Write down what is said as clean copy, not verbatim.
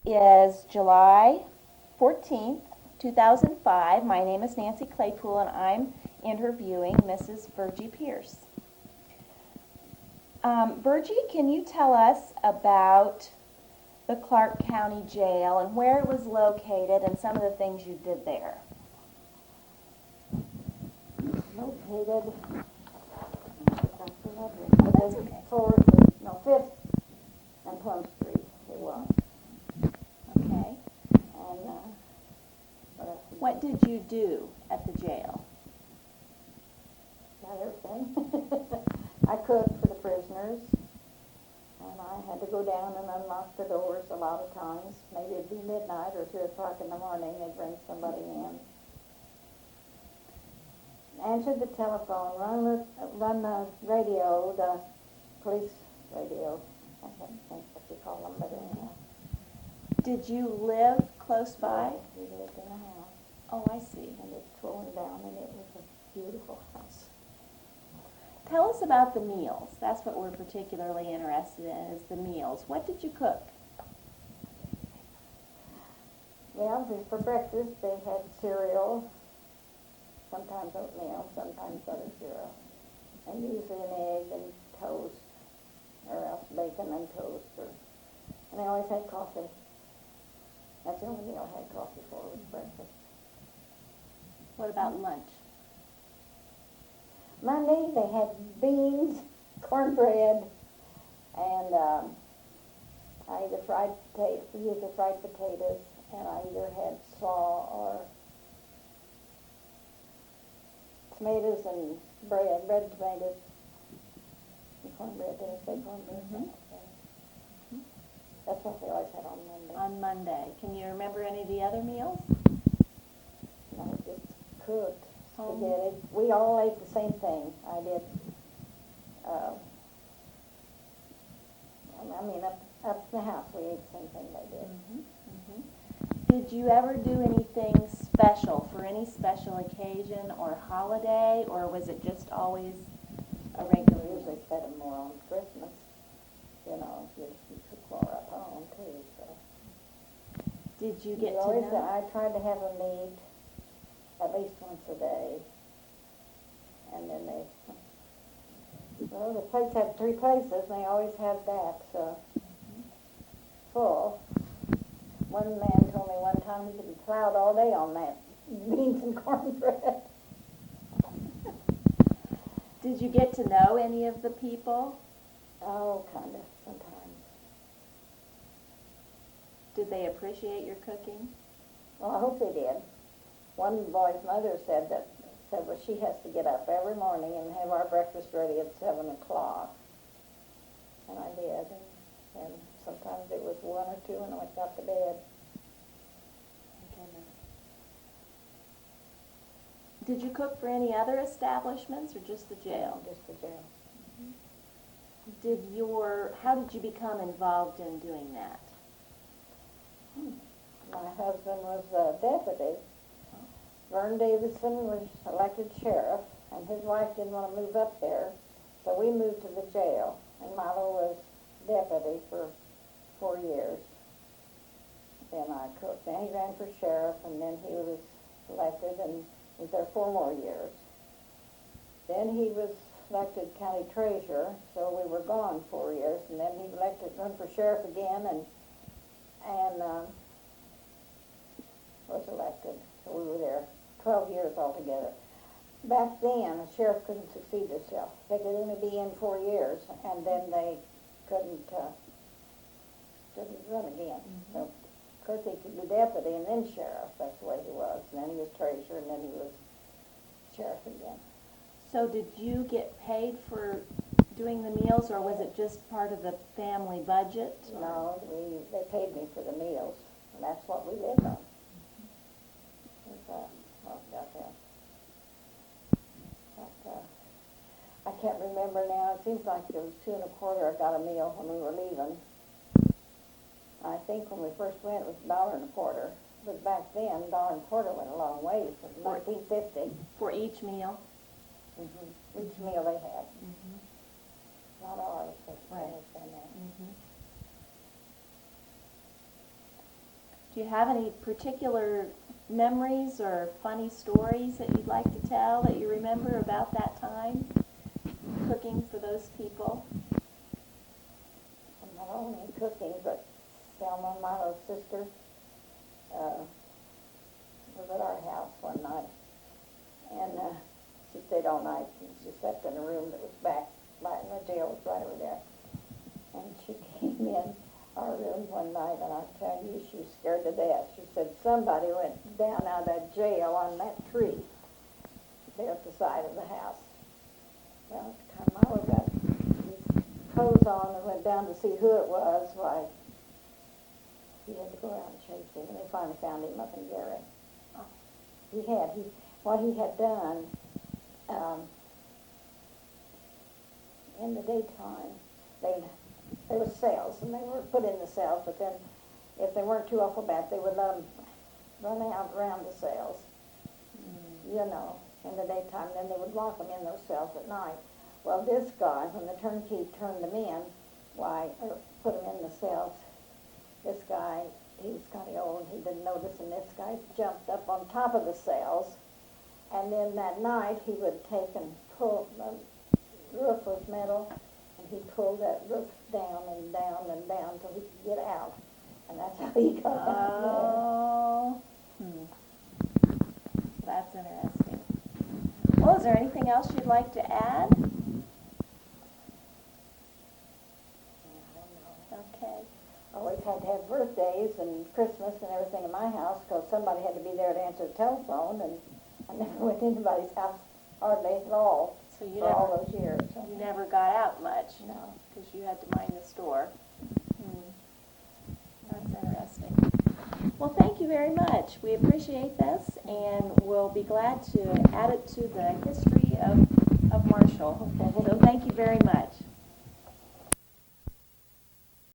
is July 14th, 2005. My name is Nancy Claypool, and I'm interviewing Mrs. Virgie Pearce. Virgie, can you tell us about the Clark County Jail and where it was located and some of the things you did there? Located, That's okay. Fifth and Plum Street. It was. Okay. And What did you do at the jail? got everything. I cooked for the prisoners, and I had to go down and unlock the doors a lot of times. Maybe it'd be midnight or 2 o'clock in the morning. They'd bring somebody in. Answered the telephone, run the radio, the police radio. I can't think what you call them, but anyhow. Did you live close by? We lived in a house, Oh, I see. and it's torn down, and it was a beautiful house. Tell us about the meals. That's what we're particularly interested in, is the meals. What did you cook? Well, for breakfast, they had cereal, sometimes oatmeal, sometimes butter cereal, and usually an egg and toast, or else bacon and toast, and they always had coffee. That's the only meal I had coffee for was breakfast. What about lunch? Monday, they had beans, cornbread, and I either usually fried potatoes, and I either had slaw or tomatoes and bread tomatoes, and cornbread. Did I say cornbread? Mhm. Okay. That's what they always had on Monday. On Monday. Can you remember any of the other meals? I just cooked Home. spaghetti. We all ate the same thing. I did. Up in the house, we ate the same thing they did. Did you ever do anything special for any special occasion or holiday, or was it just always a regular We usually meal? fed them more on Christmas. You cook more up home too. So Did you get we to always, know? I tried to have them eat at least once a day, and then the plates had 3 places, and they always had that full. One man told me one time he could be plowed all day on that beans and cornbread. Did you get to know any of the people? Oh, kind of, sometimes. Did they appreciate your cooking? Well, I hope they did. One boy's mother said well, she has to get up every morning and have our breakfast ready at 7 o'clock. And I did. And sometimes it was 1 or 2 and I got to bed. Did you cook for any other establishments or just the jail? Just the jail. How did you become involved in doing that? My husband was a deputy. Vern Davidson was elected sheriff, and his wife didn't want to move up there, so we moved to the jail. And Milo was deputy for 4 years. Then I cooked. Then he ran for sheriff, and then he was elected and was there 4 more years. Then he was elected county treasurer, so we were gone 4 years, and then he run for sheriff again, and was elected. So we were there 12 years altogether. Back then, a sheriff couldn't succeed himself. They could only be in 4 years, and then they couldn't run again. So, of course, he could be deputy and then sheriff. That's the way he was. And then he was treasurer, and then he was sheriff again. So did you get paid for doing the meals, or was it just part of the family budget? No, they paid me for the meals, and that's what we lived on. I can't remember now. It seems like it was 2 1/4. I got a meal when we were leaving. I think when we first went, it was $1.25. But back then, $1.25 went a long way. It was 1950. For each meal? Each meal they had. Not ours, but Right. theirs and that. Do you have any particular memories or funny stories that you'd like to tell that you remember about that time, cooking for those people? And not only cooking, but Selma, my little sister, was at our house one night, and she stayed all night, and she slept in a room that was back, right in the jail was right over there. And she came in our room one night, and I tell you, she was scared to death. She said somebody went down out of that jail on that tree there at the side of the house. Well, at the time I got his clothes on and went down to see who it was, why, he had to go out and chase him, and they finally found him up in Gary. What he had done, in the daytime, there were cells, and they were put in the cells, but then if they weren't too awful bad, they would let them run out around the cells, you know, in the daytime. Then they would lock them in those cells at night. Well, this guy, when the turnkey turned them in, or put them in the cells, this guy, he was kind of old, and he didn't notice, and this guy jumped up on top of the cells, and then that night he would take and pull, the roof was metal, and he pulled that roof down and down and down till he could get out, and that's how he got out there. That's interesting. Well, is there anything else you'd like to add? Okay. Always had to have birthdays and Christmas and everything in my house because somebody had to be there to answer the telephone, and I never went to anybody's house hardly at all So you for all those years. So. You never got out much? No. Because you had to mind the store. That's interesting. Well, thank you very much. We appreciate this, and we'll be glad to add it to the history of Marshall. Okay. So thank you very much.